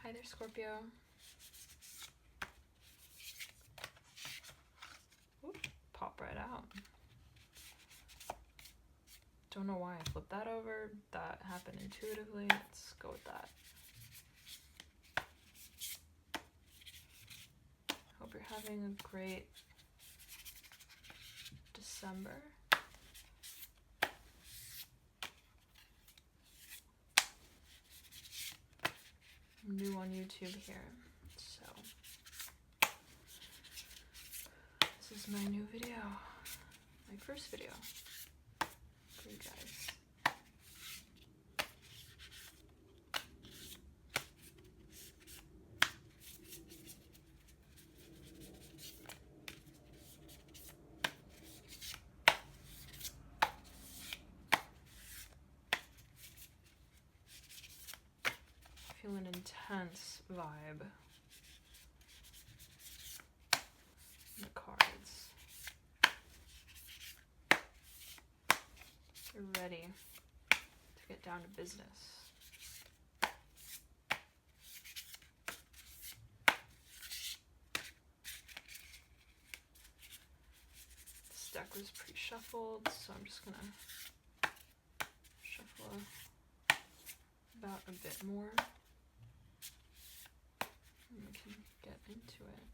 Hi there, Scorpio. Oop, pop right out. Don't know why I flipped that over. That happened intuitively. Let's go with that. Hope you're having a great December. I'm new on YouTube here, so this is my new video, my first video for you guys. Feel an intense vibe in the cards. You're ready to get down to business. This deck was pre-shuffled, so I'm just gonna shuffle about a bit more. And we can get into it.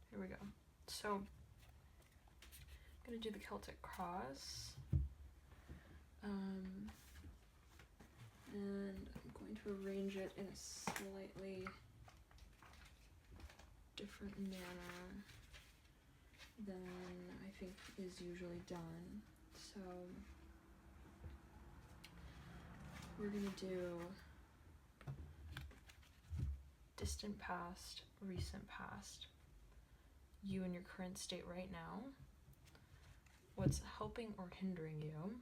Here we go. So I'm gonna do the Celtic cross. And I'm going to arrange it in a slightly different manner than I think is usually done. So we're gonna do distant past, recent past, you and your current state right now, what's helping or hindering you,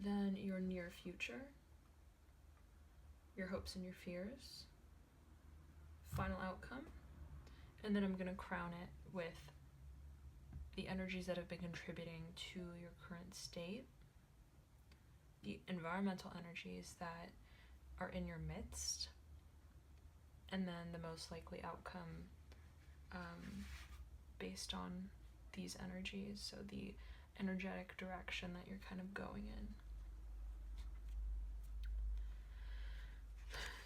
then your near future, your hopes and your fears, final outcome, and then I'm going to crown it with the energies that have been contributing to your current state, the environmental energies that are in your midst, and then the most likely outcome based on these energies, so the energetic direction that you're kind of going in.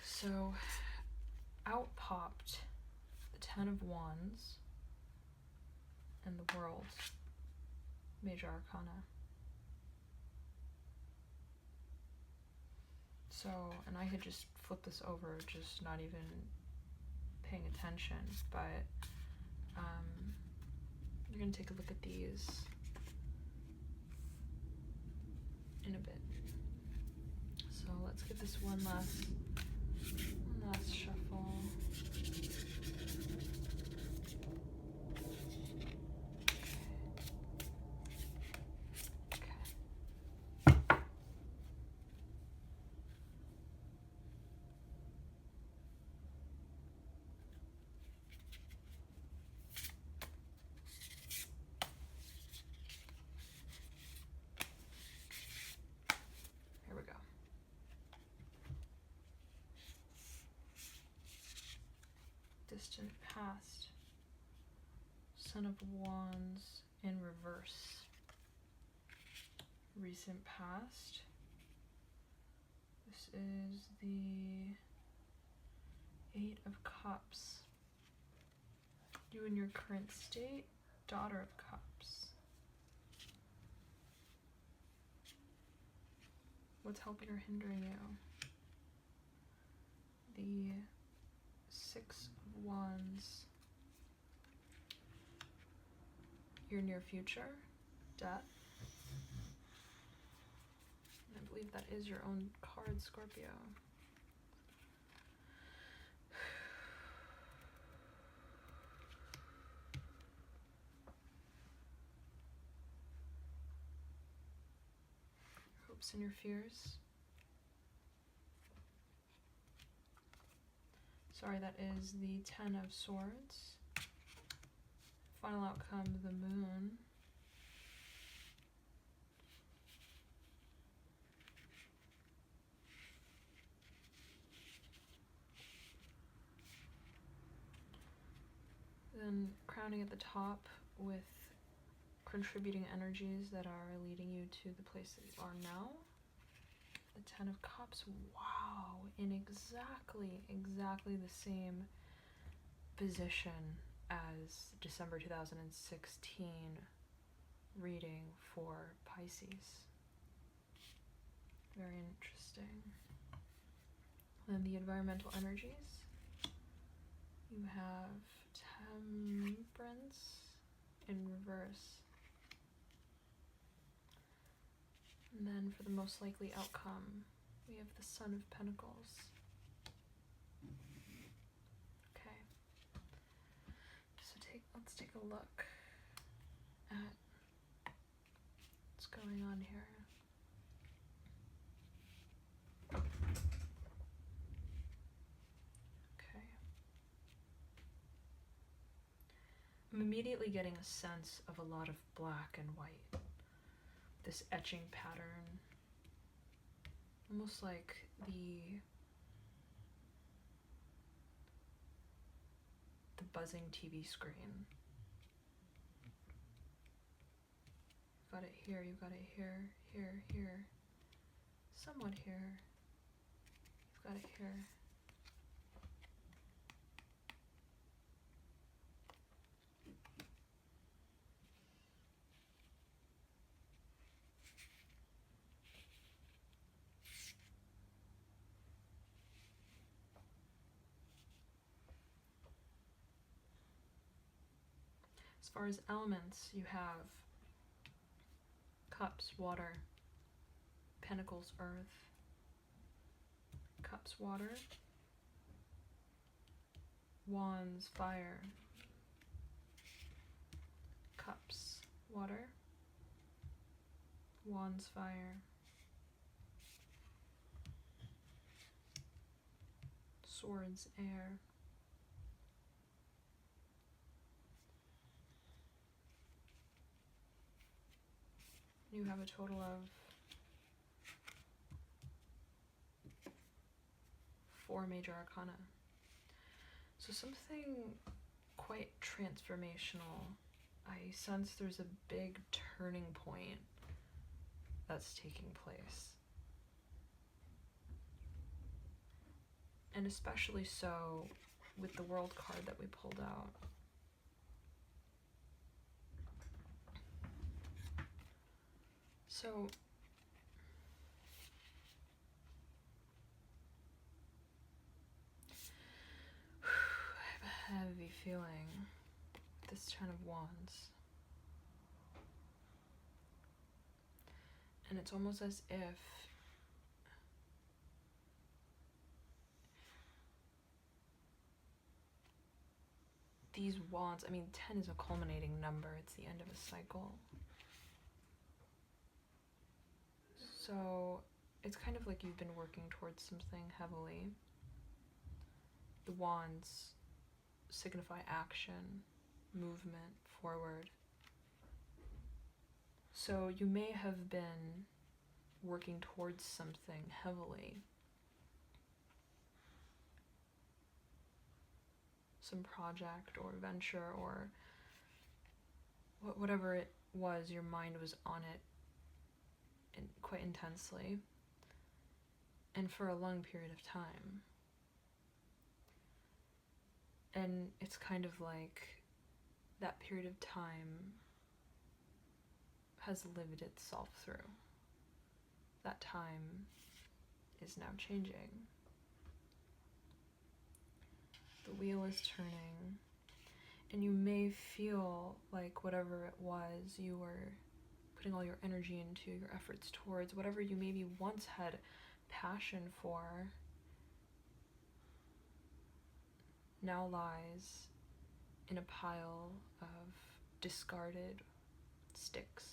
So out popped the Ten of Wands and the World, Major Arcana. So, and I had just flipped this over, just not even paying attention, but you're going to take a look at these in a bit. So let's give this one last shuffle. Here we go. Distant past, Son of Wands in reverse. Recent past, this is the Eight of Cups. You in your current state, Daughter of Cups. What's helping or hindering you? The Six of Wands. Your near future, Death. And I believe that is your own card, Scorpio. Hopes and your fears. Sorry, that is the Ten of Swords. Final outcome, the Moon. Then crowning at the top with contributing energies that are leading you to the place that you are now. The Ten of Cups, wow, in exactly the same position as December 2016 reading for Pisces. Very interesting. Then the environmental energies. You have Temperance in reverse. And then for the most likely outcome, we have the Sun of Pentacles. Okay. So let's take a look at what's going on here. Okay. I'm immediately getting a sense of a lot of black and white. This etching pattern, almost like the buzzing TV screen. You've got it here, you've got it here, here, somewhat here. You've got it here. As far as elements, you have Cups, water, Pentacles, earth, Cups, water, Wands, fire, Cups, water, Wands, fire, Swords, air. You have a total of 4 major arcana. So something quite transformational. I sense there's a big turning point that's taking place. And especially so with the World card that we pulled out. So I have a heavy feeling with this Ten of Wands. And it's almost as if these wands, I mean 10 is a culminating number, it's the end of a cycle. So it's kind of like you've been working towards something heavily. The wands signify action, movement, forward. So you may have been working towards something heavily. Some project or venture or whatever it was, your mind was on it quite intensely and for a long period of time. And it's kind of like that period of time has lived itself through. That time is now changing. The wheel is turning, and you may feel like whatever it was you were putting all your energy into, your efforts towards, whatever you maybe once had passion for, now lies in a pile of discarded sticks,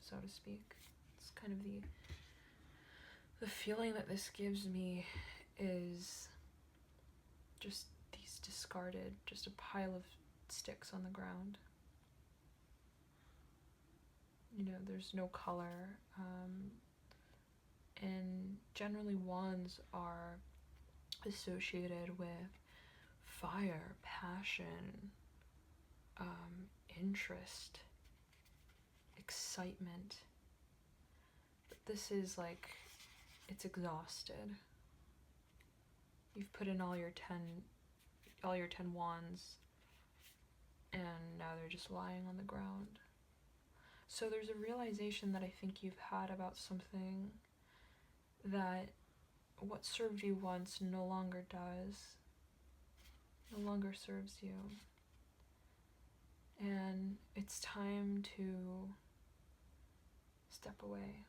so to speak. It's kind of the feeling that this gives me is just these discarded, just a pile of sticks on the ground. You know, there's no color. And generally wands are associated with fire, passion, interest, excitement. But this is like, it's exhausted. You've put in all your 10 wands, and now they're just lying on the ground. So there's a realization that I think you've had about something, that what served you once no longer does, no longer serves you. And it's time to step away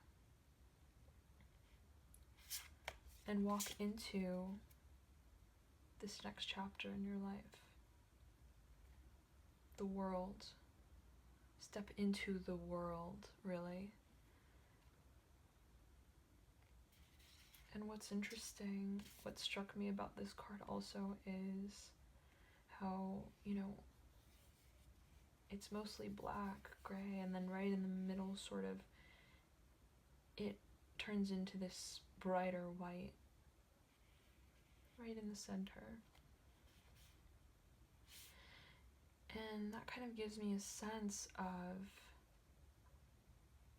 and walk into this next chapter in your life. The world. Step into the world, really. And what's interesting, what struck me about this card also is how, you know, it's mostly black, gray, and then right in the middle, sort of, it turns into this brighter white, right in the center. And that kind of gives me a sense of,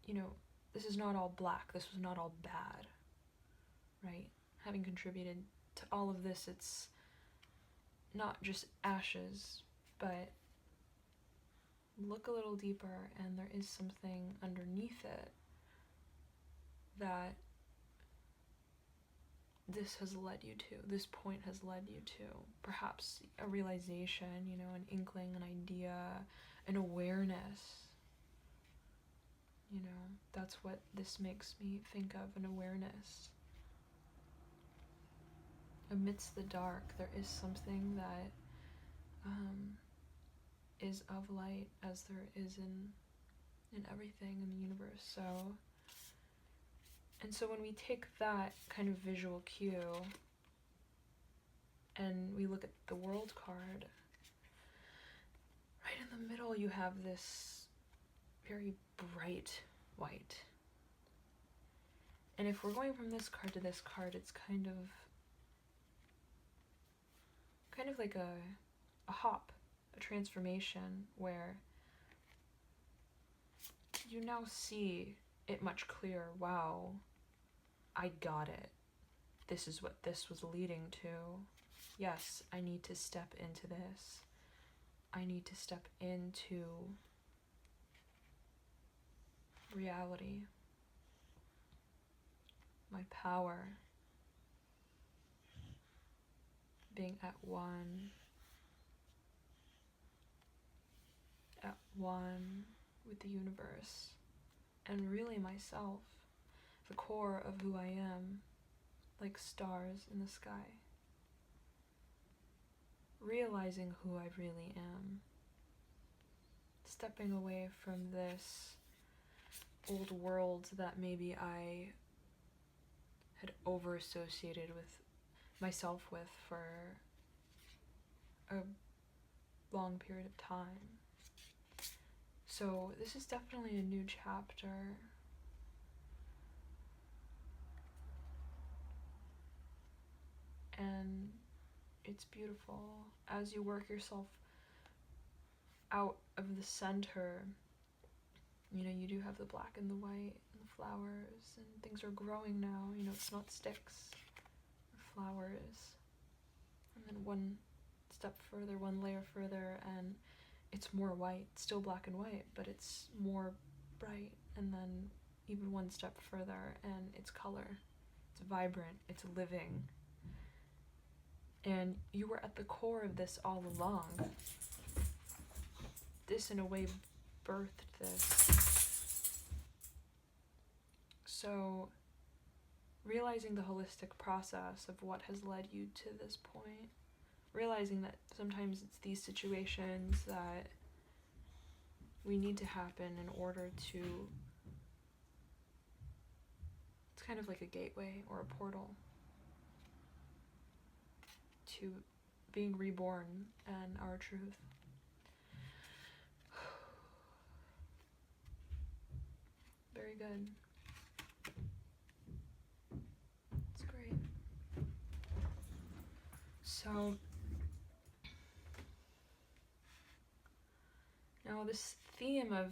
you know, this is not all black, this was not all bad, right? Having contributed to all of this, it's not just ashes, but look a little deeper and there is something underneath it that this has led you to, this point has led you to. Perhaps a realization, you know, an inkling, an idea, an awareness. You know, that's what this makes me think of, an awareness. Amidst the dark, there is something that is of light, as there is in everything in the universe. So when we take that kind of visual cue and we look at the world card, right in the middle you have this very bright white. And if we're going from this card to this card, it's kind of like a hop, a transformation, where you now see it much clearer. Wow, I got it. This is what this was leading to. Yes, I need to step into this. I need to step into reality. My power. Being at one with the universe, and really myself, the core of who I am, like stars in the sky. Realizing who I really am. Stepping away from this old world that maybe I had over-associated with myself with for a long period of time. So this is definitely a new chapter. And it's beautiful. As you work yourself out of the center, you know, you do have the black and the white and the flowers, and things are growing now. You know, it's not sticks or flowers. And then one step further, one layer further, and it's more white, still black and white, but it's more bright. And then even one step further, and it's color. It's vibrant, it's living. And you were at the core of this all along. This, in a way, birthed this. So, realizing the holistic process of what has led you to this point, realizing that sometimes it's these situations that we need to happen in order to, it's kind of like a gateway or a portal to being reborn and our truth. Very good. It's great. So now this theme of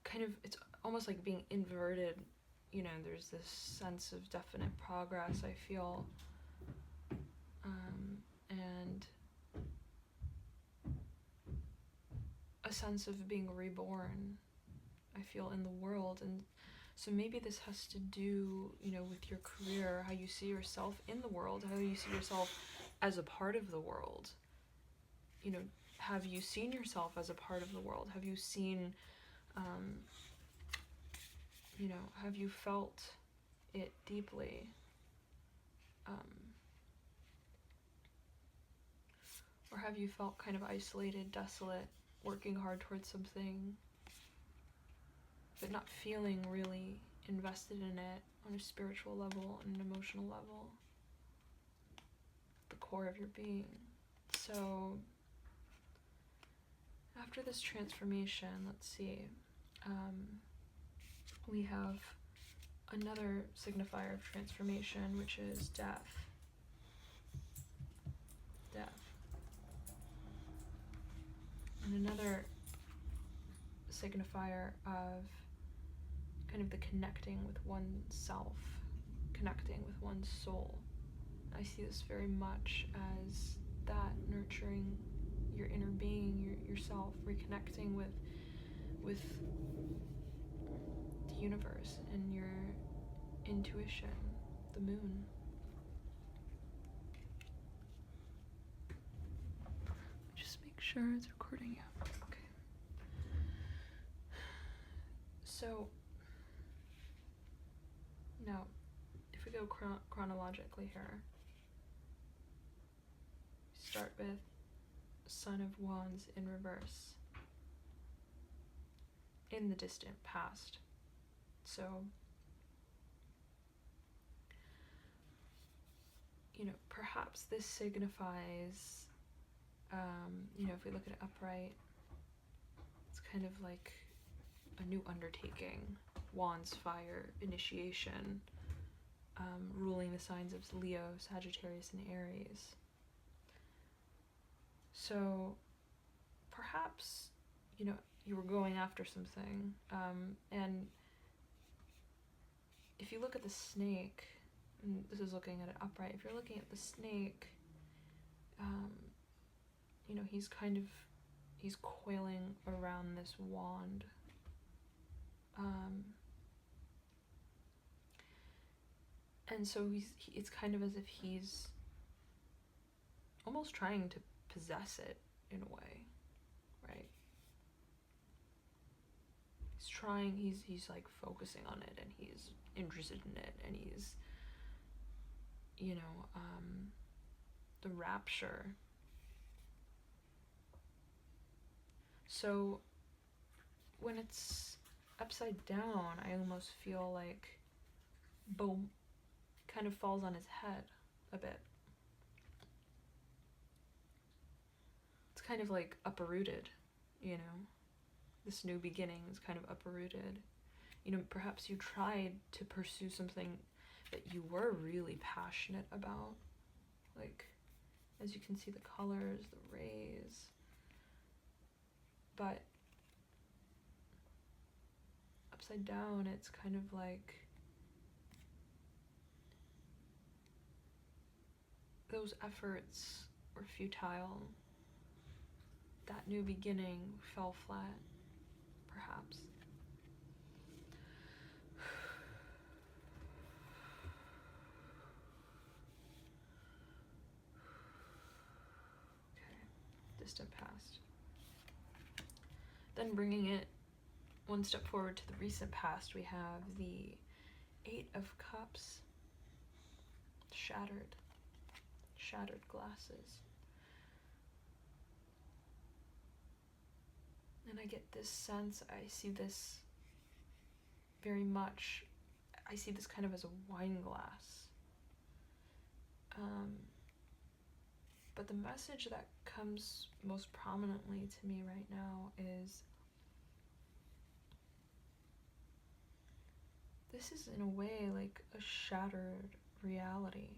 kind of, it's almost like being inverted, you know, there's this sense of definite progress I feel, and a sense of being reborn I feel in the world. And so maybe this has to do, you know, with your career, how you see yourself in the world, how you see yourself as a part of the world. You know, have you seen yourself as a part of the world? Have you seen, you know, have you felt it deeply? Or have you felt kind of isolated, desolate, working hard towards something, but not feeling really invested in it on a spiritual level and an emotional level, the core of your being? So after this transformation, let's see, we have another signifier of transformation, which is death. Death. And another signifier of kind of the connecting with oneself, connecting with one's soul. I see this very much as that, nurturing your inner being, yourself, reconnecting with the universe and your intuition, the moon. Just make sure it's recording. Yeah. Okay. So now, if we go chronologically here, start with Son of Wands in reverse in the distant past. So, you know, perhaps this signifies, you know, if we look at it upright, it's kind of like a new undertaking, Wands, fire, initiation, ruling the signs of Leo, Sagittarius, and Aries. So perhaps, you know, you were going after something, and if you look at the snake, and this is looking at it upright, if you're looking at the snake, you know, he's coiling around this wand. And so it's kind of as if he's almost trying to possess it in a way, right? He's like focusing on it, and he's interested in it, and he's, you know, the rapture. So when it's upside down, I almost feel like boom, kind of falls on his head a bit. It's kind of like uprooted, you know. This new beginning is kind of uprooted. You know, perhaps you tried to pursue something that you were really passionate about. Like, as you can see, the colors, the rays. But upside down, it's kind of like those efforts were futile. That new beginning fell flat, perhaps. Okay, distant past. Then bringing it one step forward to the recent past, we have the Eight of Cups, shattered glasses. And I get this sense, I see this very much, I see this kind of as a wine glass. But the message that comes most prominently to me right now is this is in a way like a shattered reality.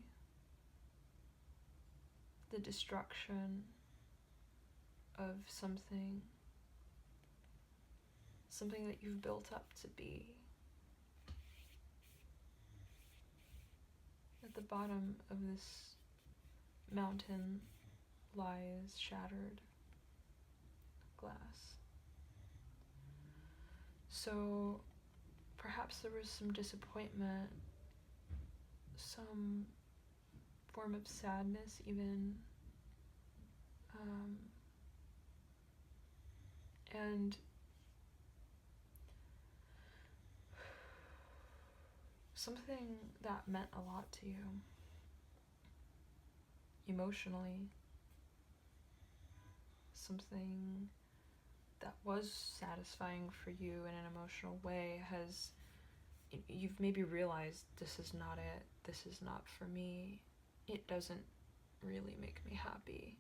The destruction of something that you've built up to be. At the bottom of this mountain lies shattered glass. So perhaps there was some disappointment, some form of sadness even, and something that meant a lot to you emotionally, something that was satisfying for you in an emotional way you've maybe realized, this is not it, this is not for me, it doesn't really make me happy.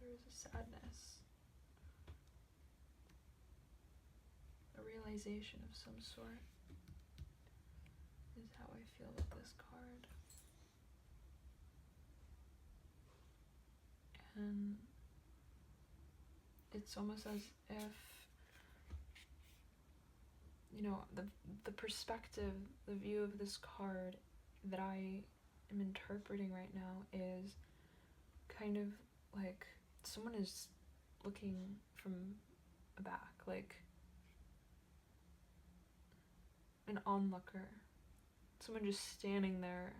There is a sadness, a realization of some sort is how I feel with this card. And it's almost as if, the perspective, the view of this card that I am interpreting right now is kind of like someone is looking from a back, like an onlooker, someone just standing there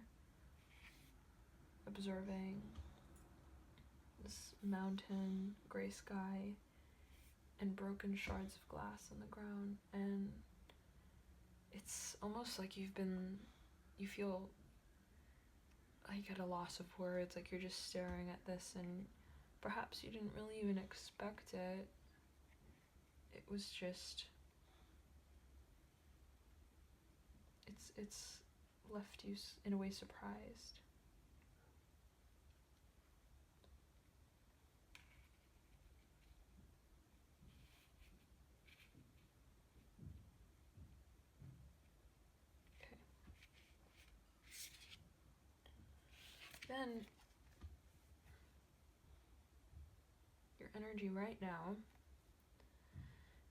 observing this mountain, gray sky, and broken shards of glass on the ground. And it's almost like you feel like at a loss of words, like you're just staring at this and perhaps you didn't really even expect it. It was just, it's left you in a way surprised. Okay. Then your energy right now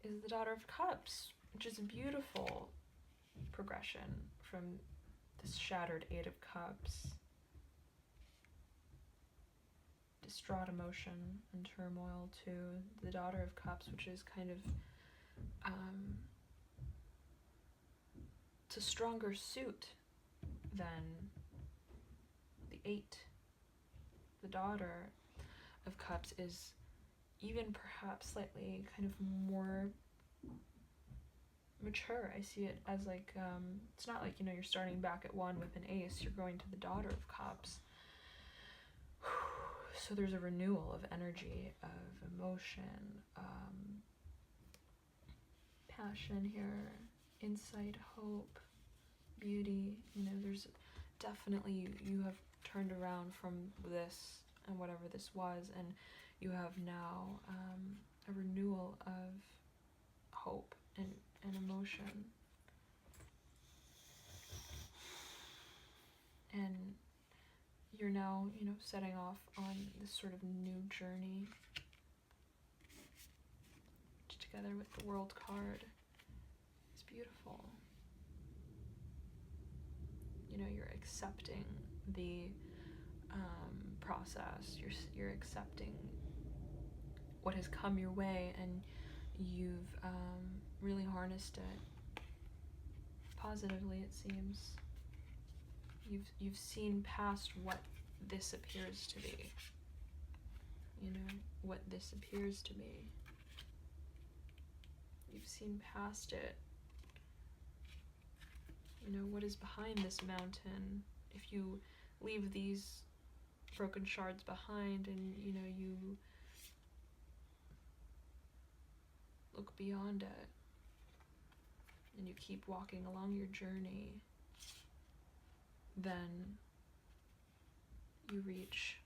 is the Daughter of Cups, which is a beautiful progression from this shattered Eight of Cups, distraught emotion and turmoil, to the Daughter of Cups, which is kind of it's a stronger suit than the Eight. The Daughter of Cups is even perhaps slightly kind of more mature. I see it as like, it's not like, you're starting back at 1 with an ace, you're going to the Daughter of Cups. So there's a renewal of energy, of emotion, passion here, insight, hope, beauty. There's definitely, you have turned around from this and whatever this was, and you have now a renewal of hope and emotion. And you're now, setting off on this sort of new journey together with the World card. It's beautiful. You're accepting the process. You're accepting what has come your way, and you've really harnessed it positively, it seems. You've seen past what this appears to be. you know, what this appears to be. You've seen past it. You know, what is behind this mountain? If you leave these broken shards behind and, you know, you look beyond it and you keep walking along your journey, then you reach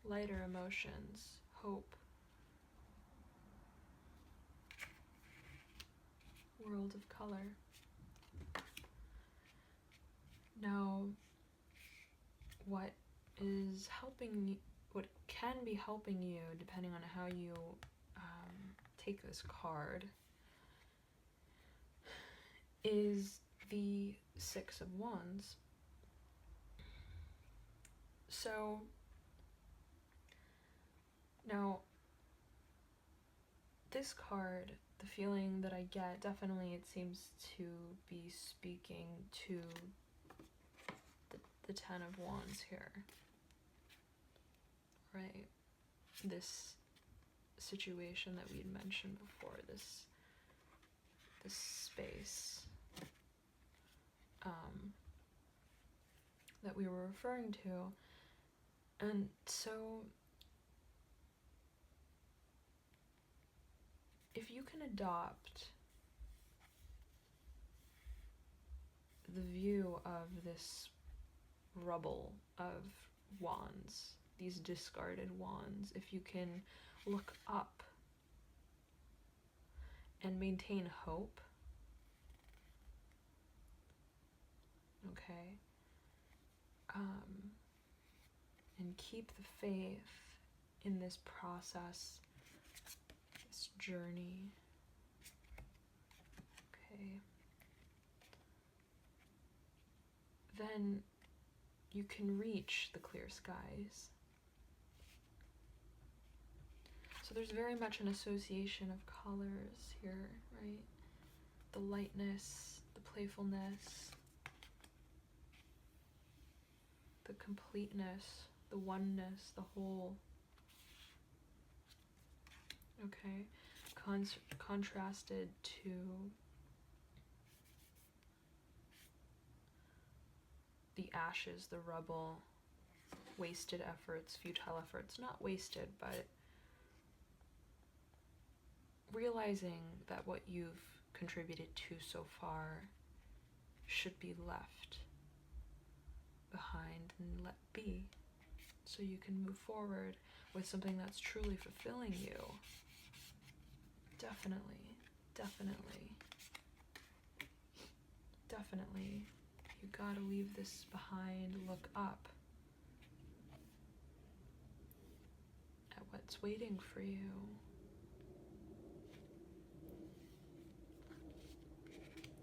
lighter emotions, hope, world of color. Now, what is helping, what can be helping you, depending on how you take this card, is the Six of Wands. So, now, this card, the feeling that I get, definitely it seems to be speaking to the Ten of Wands here, right? This situation that we had mentioned before, this space that we were referring to. And so if you can adopt the view of this rubble of wands, these discarded wands, if you can look up and maintain hope, okay, and keep the faith in this process, this journey, okay, then you can reach the clear skies. So there's very much an association of colors here, right? The lightness, the playfulness, the completeness, the oneness, the whole. Okay, contrasted to the ashes, the rubble, wasted efforts, futile efforts, not wasted, but realizing that what you've contributed to so far should be left behind and let be, so you can move forward with something that's truly fulfilling you. Definitely, definitely, definitely. You gotta leave this behind, look up at what's waiting for you.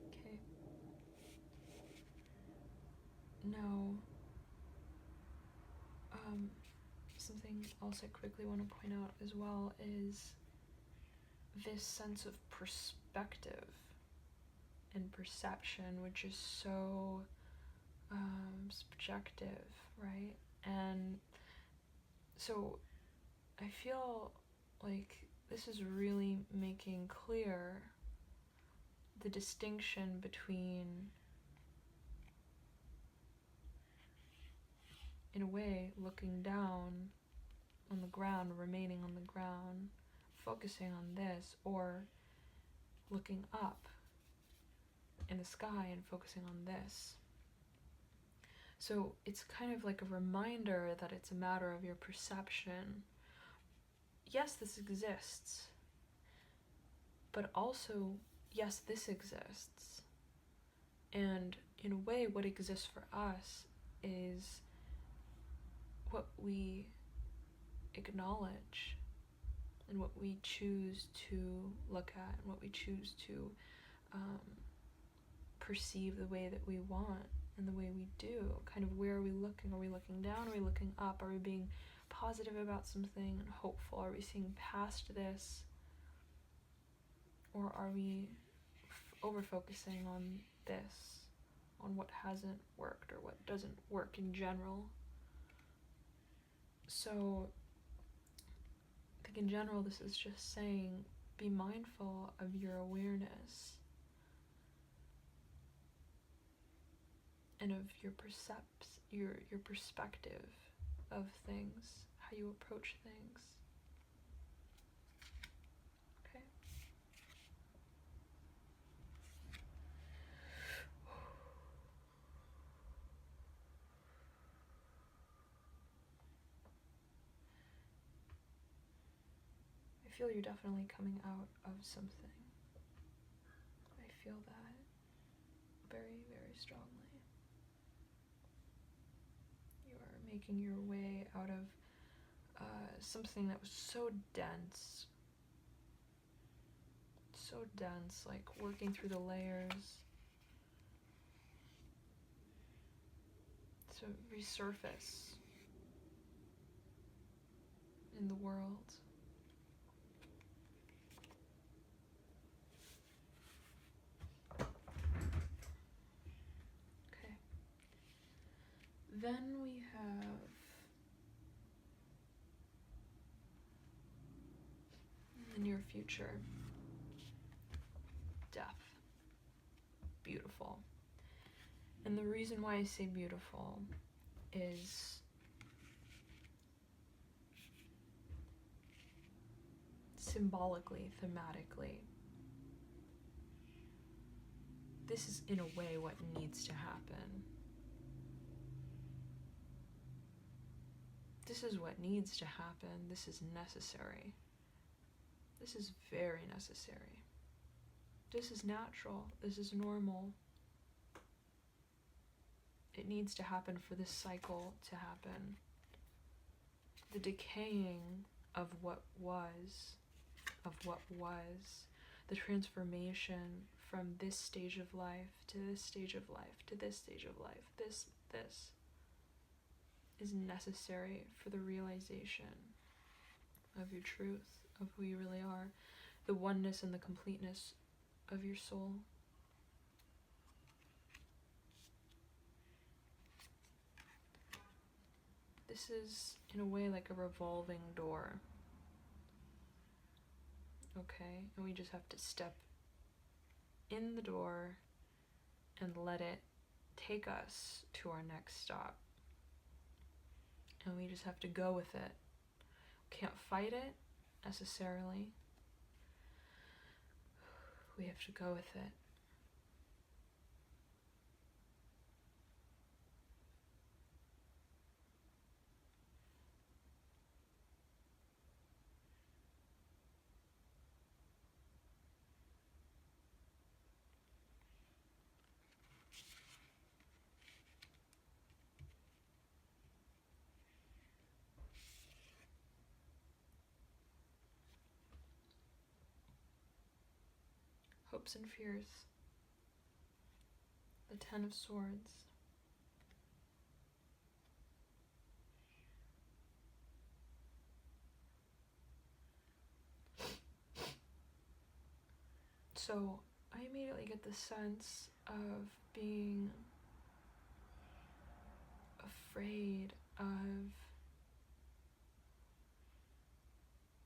Okay. Now, something else I quickly want to point out as well is this sense of perspective and perception, which is so subjective, right? And so I feel like this is really making clear the distinction between, in a way, looking down on the ground, remaining on the ground, focusing on this, or looking up in the sky and focusing on this. So it's kind of like a reminder that it's a matter of your perception. Yes, this exists, but also, yes, this exists. And in a way, what exists for us is what we acknowledge and what we choose to look at and what we choose to perceive the way that we want and the way we do. Kind of, where are we looking? Are we looking down? Are we looking up? Are we being positive about something and hopeful? Are we seeing past this? Or are we over-focusing on this, on what hasn't worked or what doesn't work in general? So I think in general this is just saying, be mindful of your awareness and of your your perspective of things, how you approach things. Okay? I feel you're definitely coming out of something. I feel that very, very strongly. You are making your way out of something that was so dense, like working through the layers to resurface in the world. Okay. Then we have in the near future, death. Beautiful. And the reason why I say beautiful is symbolically, thematically, this is in a way what needs to happen. This is what needs to happen. This is necessary. This is very necessary. This is natural. This is normal. It needs to happen for this cycle to happen. The decaying of what was, the transformation from this stage of life to this stage of life to this stage of life, this is necessary for the realization of your truth, of who you really are, the oneness and the completeness of your soul. This is, in a way, like a revolving door. Okay? And we just have to step in the door and let it take us to our next stop. And we just have to go with it. We can't fight it, necessarily. We have to go with it. Hopes and fears. The Ten of Swords. So I immediately get the sense of being afraid of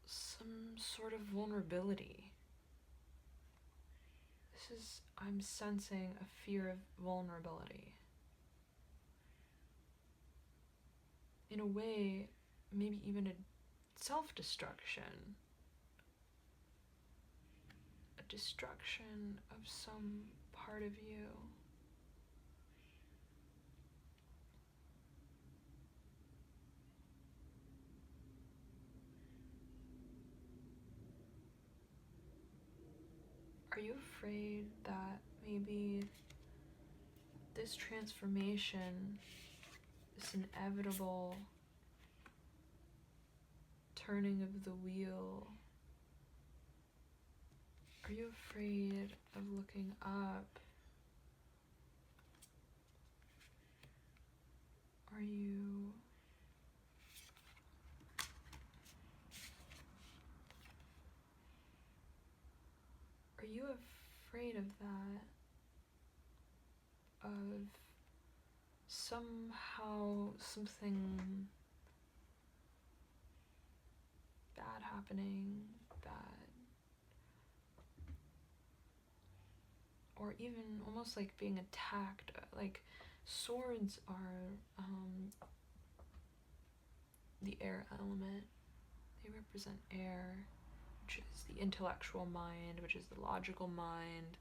some sort of vulnerability. I'm sensing a fear of vulnerability. In a way, maybe even a self-destruction. A destruction of some part of you. Are you afraid that maybe this transformation, this inevitable turning of the wheel, are you afraid of looking up? Are you afraid of that? Of somehow something happening that, or even almost like being attacked. Like swords are the air element. They represent air, which is the intellectual mind, which is the logical mind.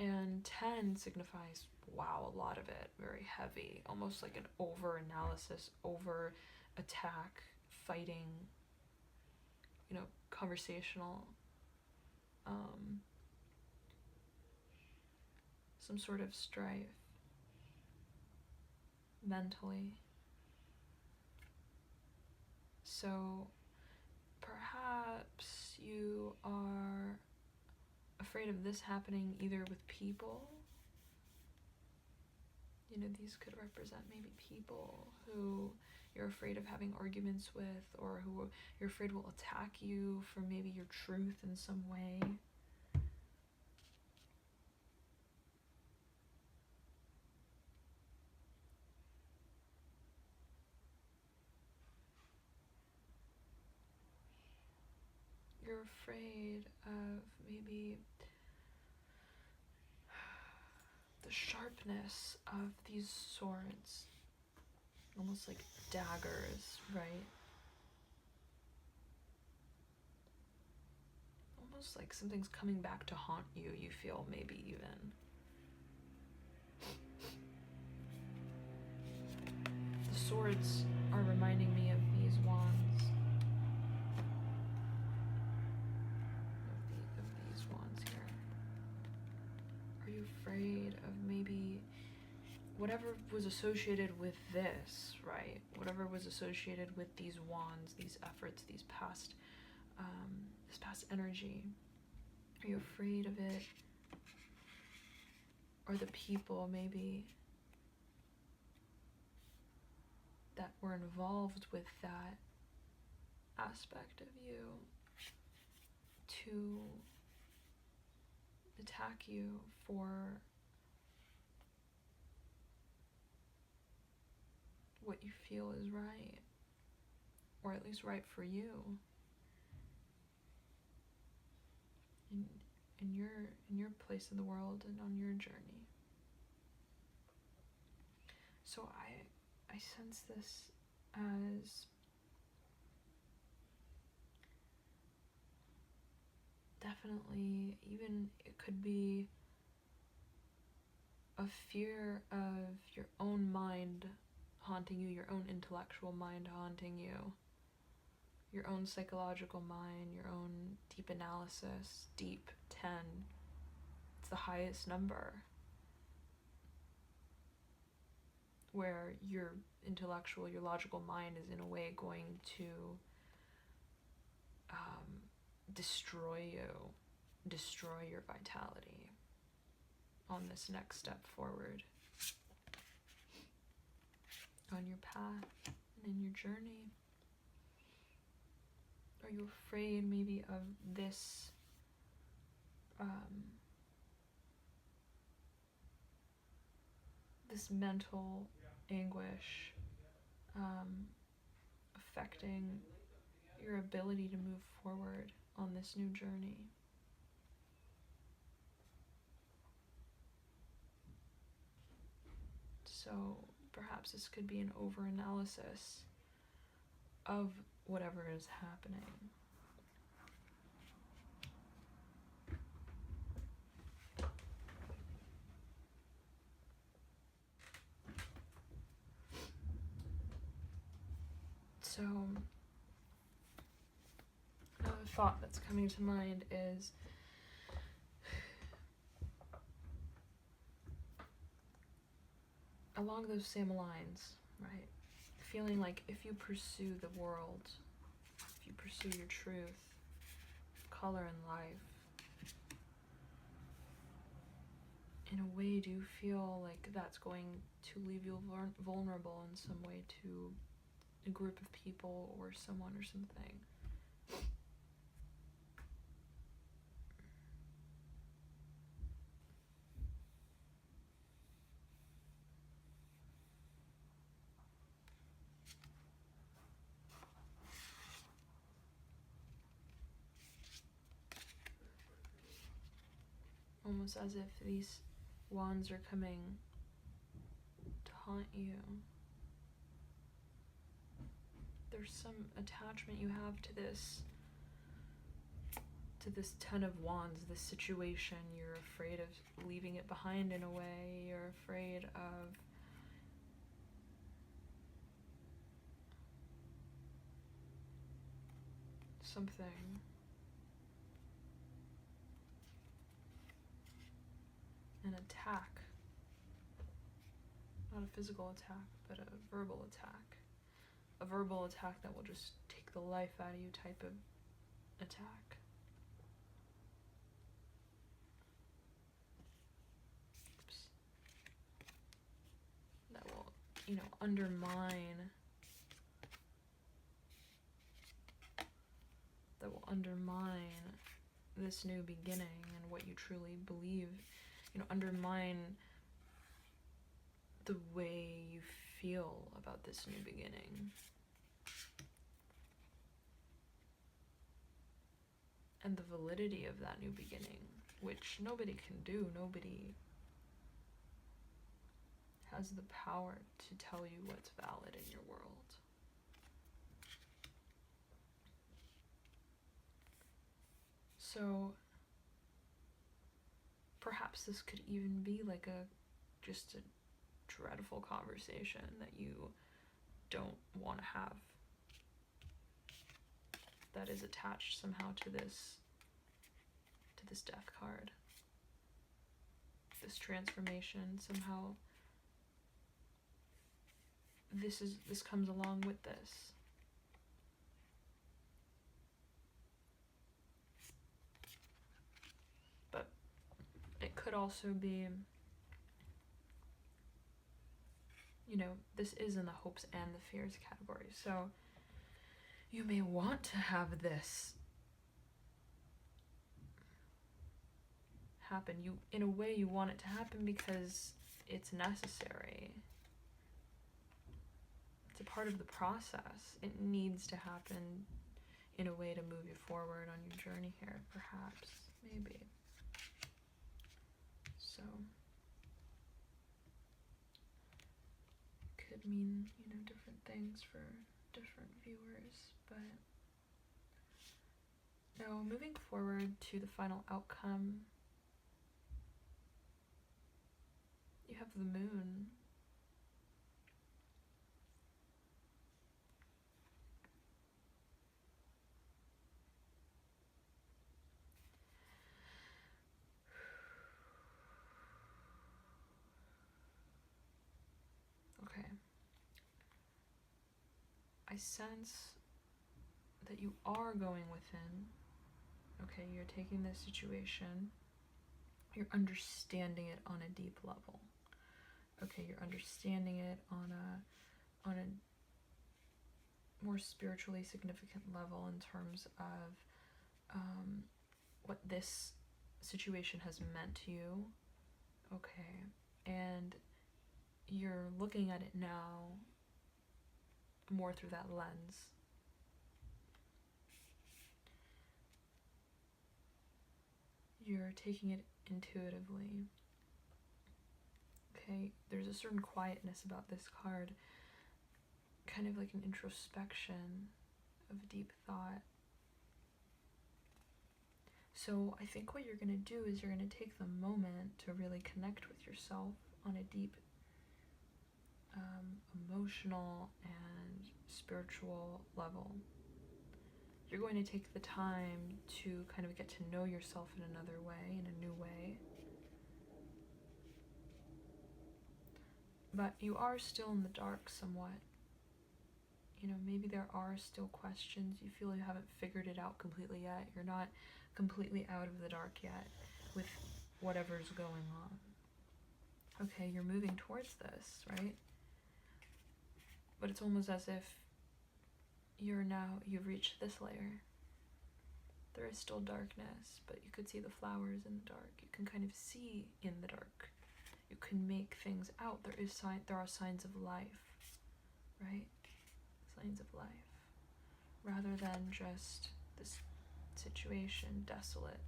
And 10 signifies, wow, a lot of it, very heavy, almost like an over-analysis, over-attack, fighting, conversational, some sort of strife, mentally. So perhaps you are afraid of this happening either with people. These could represent maybe people who you're afraid of having arguments with, or who you're afraid will attack you for maybe your truth in some way. You're afraid of maybe the sharpness of these swords, almost like daggers, right? Almost like something's coming back to haunt you, you feel, maybe even. The swords are reminding me of these wands. Of these wands here. Are you afraid of maybe whatever was associated with this, right? Whatever was associated with these wands, these efforts, this past energy. Are you afraid of it? Or the people maybe that were involved with that aspect of you to attack you for what you feel is right, or at least right for you in your place in the world and on your journey. So I sense this as definitely, even it could be a fear of your own mind haunting you, your own intellectual mind haunting you, your own psychological mind, your own deep analysis, deep 10. It's the highest number, where your intellectual, your logical mind is in a way going to destroy your vitality on this next step forward on your path and in your journey. Are you afraid maybe of this this mental anguish affecting your ability to move forward on this new journey? So perhaps this could be an over-analysis of whatever is happening. So another thought that's coming to mind is along those same lines, right? Feeling like if you pursue the world, if you pursue your truth, color in life, in a way, do you feel like that's going to leave you vulnerable in some way to a group of people or someone or something? almost as if these wands are coming to haunt you. There's some attachment you have to this Ten of Wands, this situation. You're afraid of leaving it behind in a way. You're afraid of something. An attack. Not a physical attack, but a verbal attack. A verbal attack that will just take the life out of you type of attack. That will, undermine this new beginning and what you truly believe. Undermine the way you feel about this new beginning. And the validity of that new beginning, which nobody can do. Nobody has the power to tell you what's valid in your world. So perhaps this could even be like just a dreadful conversation that you don't want to have, that is attached somehow to this death card. This transformation, somehow this comes along with this. But it could also be, this is in the hopes and the fears category. So you may want to have this happen. In a way, you want it to happen because it's necessary. It's a part of the process. It needs to happen in a way to move you forward on your journey here, perhaps, maybe. So could mean, different things for different viewers, but now moving forward to the final outcome, you have the moon. Okay. I sense that you are going within. Okay, you're taking this situation, you're understanding it on a deep level. Okay, you're understanding it on a more spiritually significant level in terms of what this situation has meant to you. Okay, and you're looking at it now more through that lens. You're taking it intuitively. Okay, there's a certain quietness about this card, kind of like an introspection of deep thought. So I think what you're going to do is you're going to take the moment to really connect with yourself on a deep emotional and spiritual level. You're going to take the time to kind of get to know yourself in another way, in a new way. But you are still in the dark somewhat. Maybe there are still questions. You feel you haven't figured it out completely yet. You're not completely out of the dark yet with whatever's going on. Okay, you're moving towards this, right? But it's almost as if you've reached this layer. There is still darkness, but you could see the flowers in the dark. You can kind of see in the dark. You can make things out. There are signs of life, right? Signs of life. Rather than just this situation, desolate,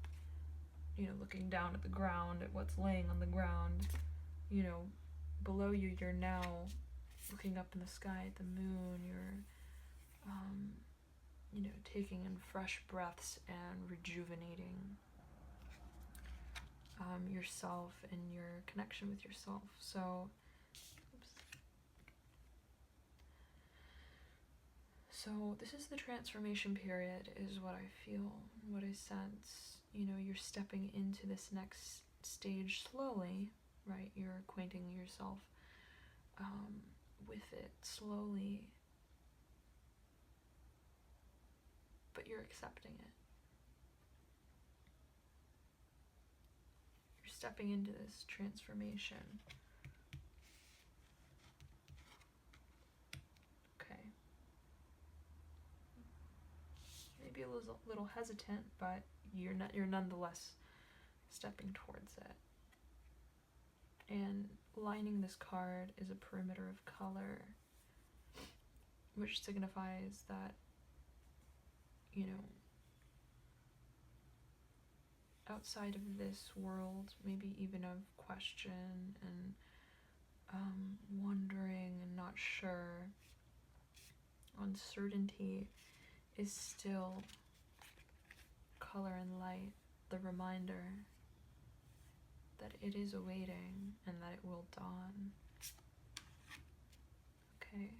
looking down at the ground, at what's laying on the ground. Below you, you're now looking up in the sky at the moon. You're, taking in fresh breaths and rejuvenating yourself and your connection with yourself. So this is the transformation period, is what I feel, what I sense. You're stepping into this next stage slowly, right? You're acquainting yourself with it slowly, but you're accepting it. You're stepping into this transformation. Okay. Maybe a little hesitant, but you're nonetheless stepping towards it. And lining this card is a perimeter of color, which signifies that, outside of this world, maybe even of question and wondering and not sure, uncertainty is still color and light, the reminder that it is awaiting and that it will dawn. Okay.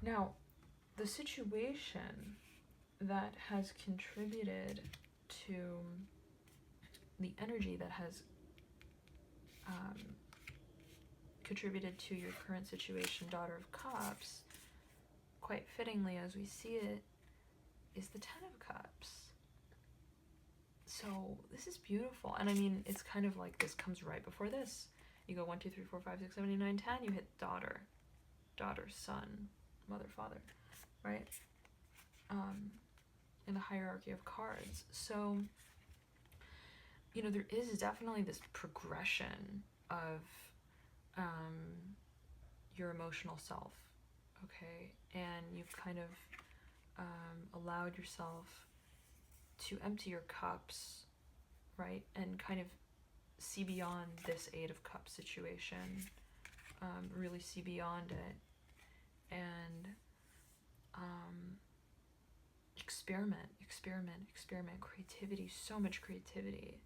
Now, the situation that has contributed to the energy that has contributed to your current situation, Daughter of Cups, quite fittingly as we see it, is the Ten of Cups. So this is beautiful. And I mean, it's kind of like this comes right before this. You go 1, 2, 3, 4, 5, 6, 7, 8, 9, 10, you hit daughter, son, mother, father, right? In the hierarchy of cards. So, there is definitely this progression of your emotional self, okay? And you've kind of allowed yourself to empty your cups, right? And kind of see beyond this Eight of Cups situation, really see beyond it, and experiment, creativity, so much creativity,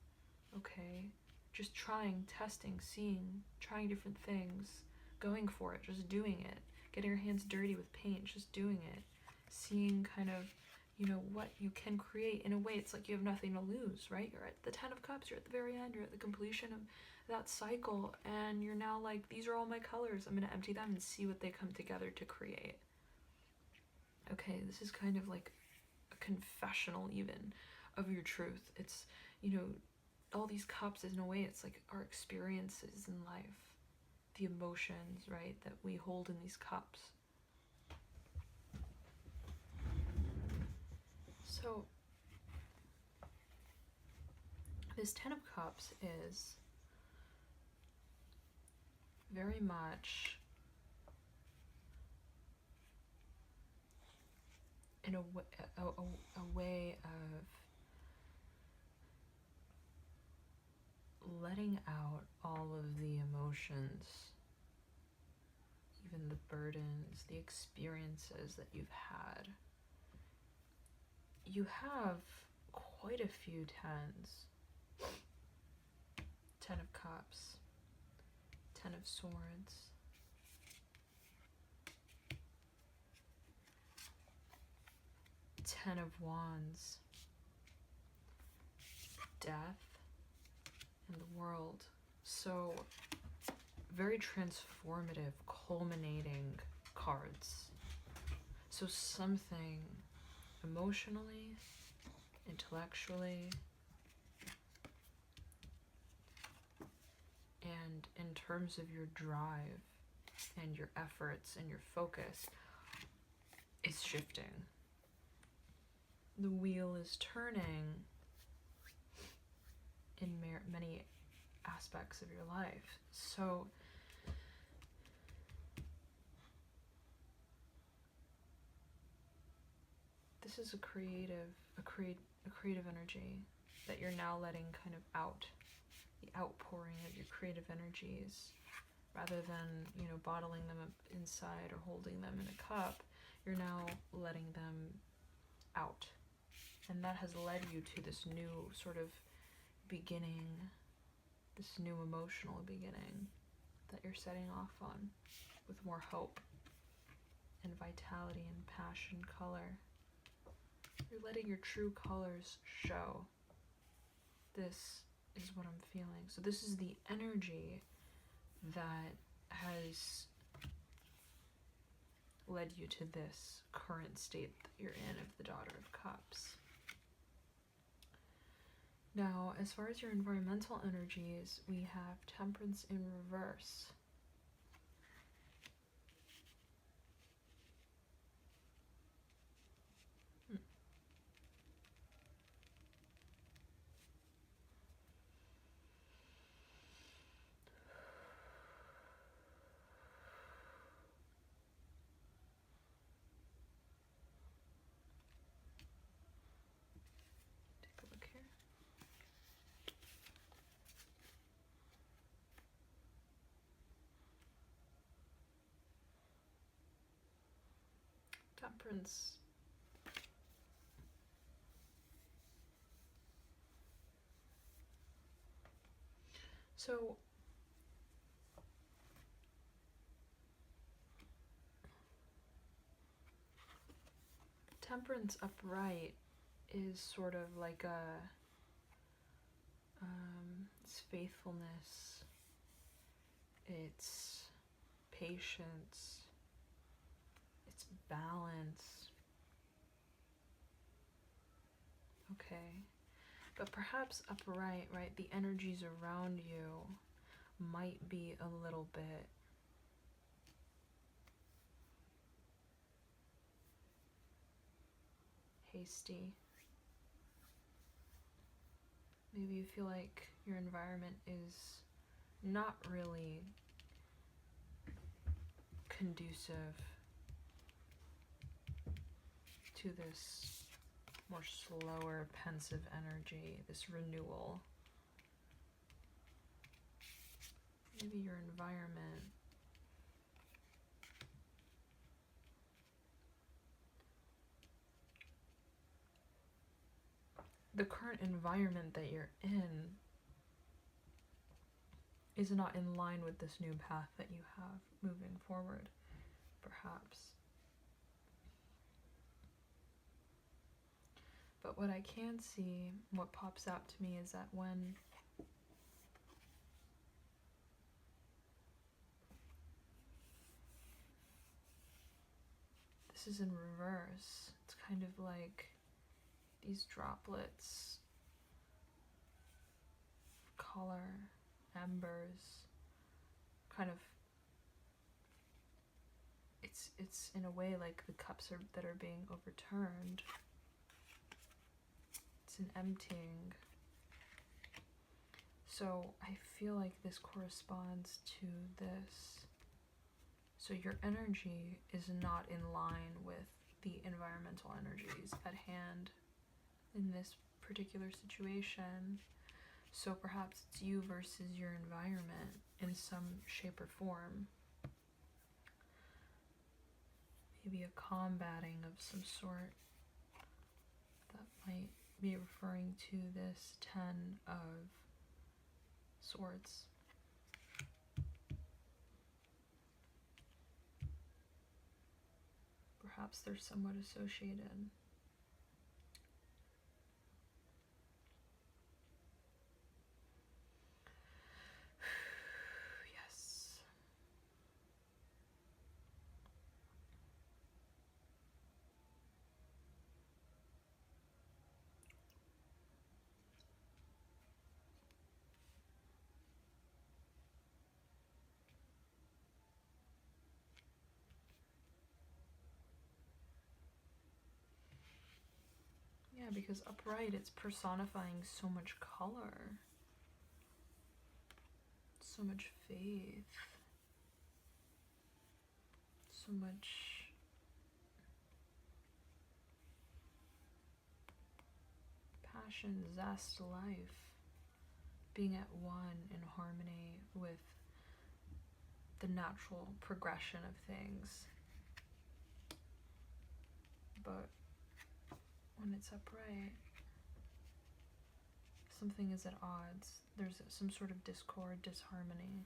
okay? Just trying, testing, seeing, trying different things, going for it, just doing it, getting your hands dirty with paint, just doing it, seeing kind of, what you can create. In a way, it's like you have nothing to lose, right? You're at the Ten of Cups, you're at the very end, you're at the completion of that cycle, and you're now like, these are all my colors, I'm going to empty them and see what they come together to create. Okay, this is kind of like a confessional even of your truth. It's, all these cups, in a way, it's like our experiences in life, the emotions, right, that we hold in these cups. So this Ten of Cups is very much in a way of letting out all of the emotions, even the burdens, the experiences that you've had. You have quite a few tens. Ten of Cups, Ten of Swords, Ten of Wands, Death, and the World. So very transformative, culminating cards. So something emotionally, intellectually, and in terms of your drive and your efforts and your focus, is shifting. The wheel is turning in many aspects of your life. So this is a creative energy that you're now letting kind of out, the outpouring of your creative energies, rather than, you know, bottling them up inside or holding them in a cup. You're now letting them out, and that has led you to this new sort of beginning, this new emotional beginning that you're setting off on with more hope and vitality and passion, color. You're letting your true colors show. This is what I'm feeling. So this is the energy that has led you to this current state that you're in of the Daughter of Cups. Now, as far as your environmental energies, we have Temperance in reverse. Take a look here. Temperance. So Temperance upright is sort of like it's faithfulness, it's patience, it's balance. Okay, but perhaps upright, right? The energies around you might be a little bit hasty. Maybe you feel like your environment is not really conducive to this more slower, pensive energy, this renewal. Maybe your environment the current environment that you're in is not in line with this new path that you have moving forward, perhaps. But what I can see, what pops out to me, is that when this is in reverse, it's kind of like these droplets of color, embers, kind of, it's in a way like the cups that are being overturned. It's an emptying. So I feel like this corresponds to this. So your energy is not in line with the environmental energies at hand in this particular situation. So perhaps it's you versus your environment in some shape or form. Maybe a combating of some sort that might be referring to this 10 of Swords. Perhaps they're somewhat associated. Yes. Yeah, because upright, it's personifying so much color, so much faith, so much passion, zest, life, being at one in harmony with the natural progression of things. But when it's upright, something is at odds. There's some sort of discord, disharmony.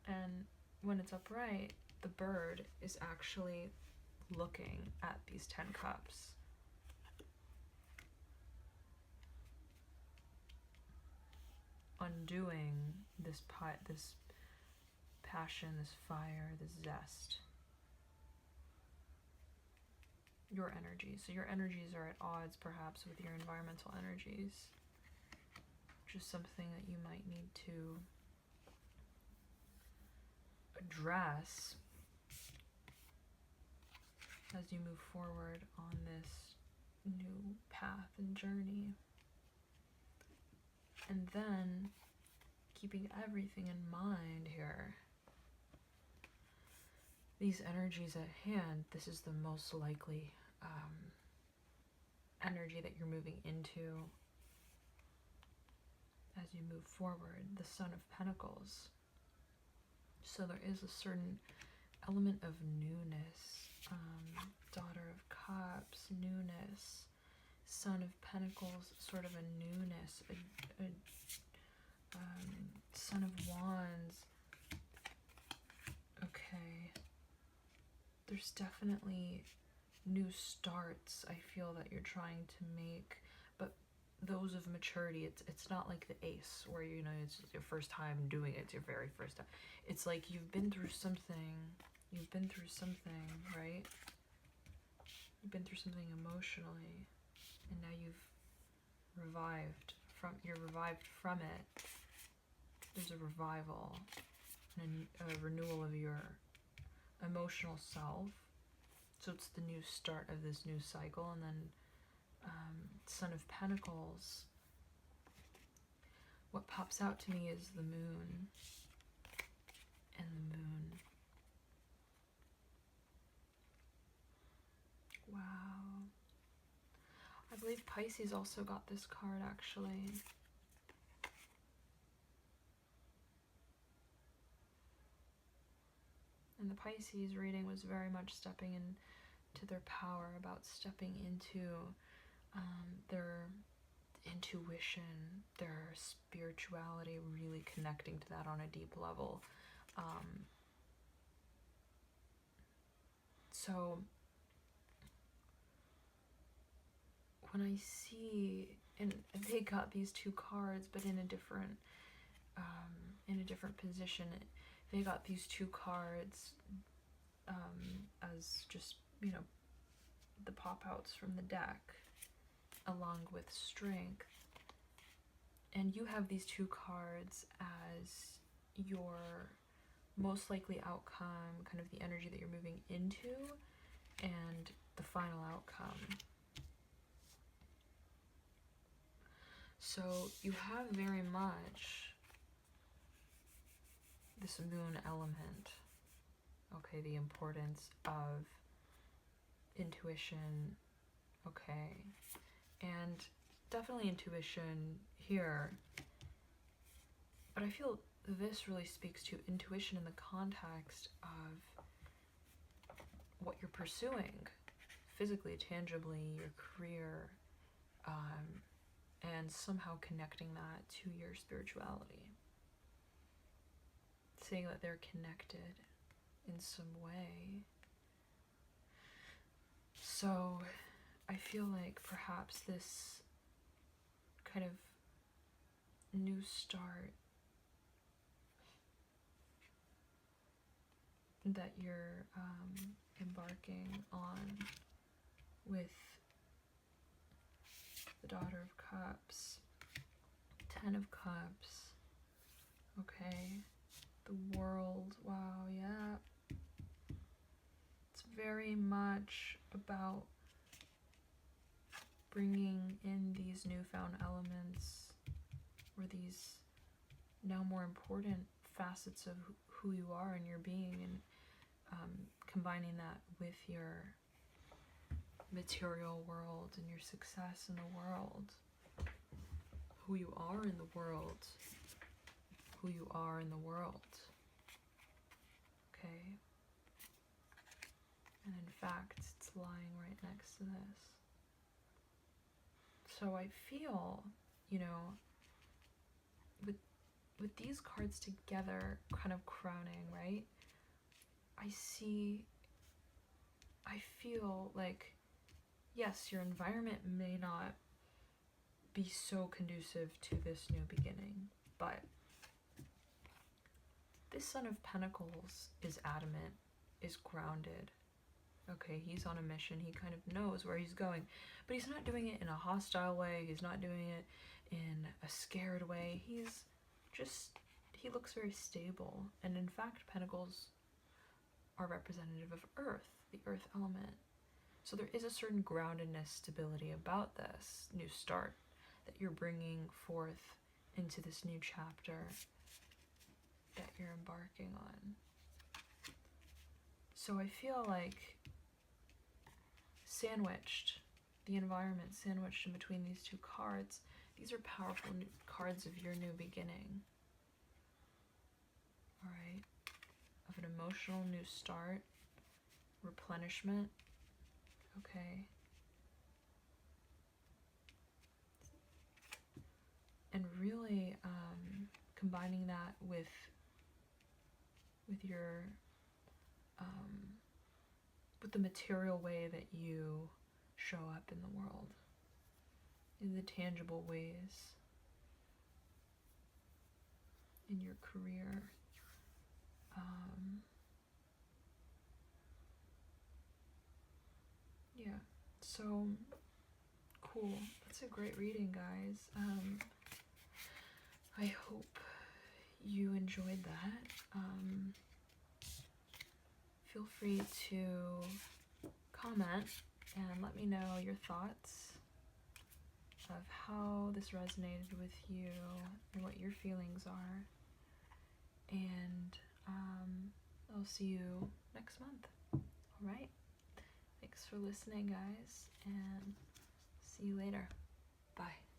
And when it's upright, the bird is actually looking at these 10 cups. Undoing this passion, this fire, this zest. Your energies. So your energies are at odds perhaps with your environmental energies. Which is something that you might need to address as you move forward on this new path and journey. And then, keeping everything in mind here, these energies at hand, this is the most likely energy that you're moving into as you move forward, the Son of Pentacles. So there is a certain element of newness, Daughter of Cups, newness, Son of Pentacles, sort of a newness, Son of Wands. Okay, there's definitely new starts I feel that you're trying to make, but those of maturity. It's not like the Ace where, you know, it's your first time doing it, it's your very first time. It's like you've been through something, right? You've been through something emotionally, and now you're revived from it. There's a revival and a renewal of your emotional self. So it's the new start of this new cycle. And then Son of Pentacles, what pops out to me is the moon. And the moon. Wow. I believe Pisces also got this card, actually. And the Pisces reading was very much stepping into their power, about stepping into their intuition, their spirituality, really connecting to that on a deep level. So when I see, and they got these two cards, but in a different position. They got these two cards as just, you know, the pop outs from the deck, along with strength. And you have these two cards as your most likely outcome, kind of the energy that you're moving into, and the final outcome. So you have very much this moon element, okay, the importance of intuition, okay, and definitely intuition here, but I feel this really speaks to intuition in the context of what you're pursuing, physically, tangibly, your career, and somehow connecting that to your spirituality. Saying that they're connected in some way. So I feel like perhaps this kind of new start that you're embarking on with the Daughter of Cups, 10 of Cups, okay, the World, wow, yeah. It's very much about bringing in these newfound elements, or these now more important facets of who you are and your being, and combining that with your material world and your success in the world, who you are in the world, who you are in the world. Okay? And in fact, it's lying right next to this. So I feel, you know, with these cards together, kind of crowning, right? I feel like, yes, your environment may not be so conducive to this new beginning, but this Son of Pentacles is adamant, is grounded. Okay, he's on a mission. He kind of knows where he's going, but he's not doing it in a hostile way. He's not doing it in a scared way. He looks very stable. And in fact, Pentacles are representative of Earth, the Earth element. So there is a certain groundedness, stability about this new start that you're bringing forth into this new chapter that you're embarking on. So I feel like the environment sandwiched in between these two cards, these are powerful cards of your new beginning. All right? Of an emotional new start, replenishment, okay? And really combining that with your with the material way that you show up in the world, in the tangible ways, in your career. Yeah, so cool. That's a great reading, guys. I hope you enjoyed that. Feel free to comment and let me know your thoughts of how this resonated with you and what your feelings are. And I'll see you next month. All right? Thanks for listening, guys, and see you later. Bye.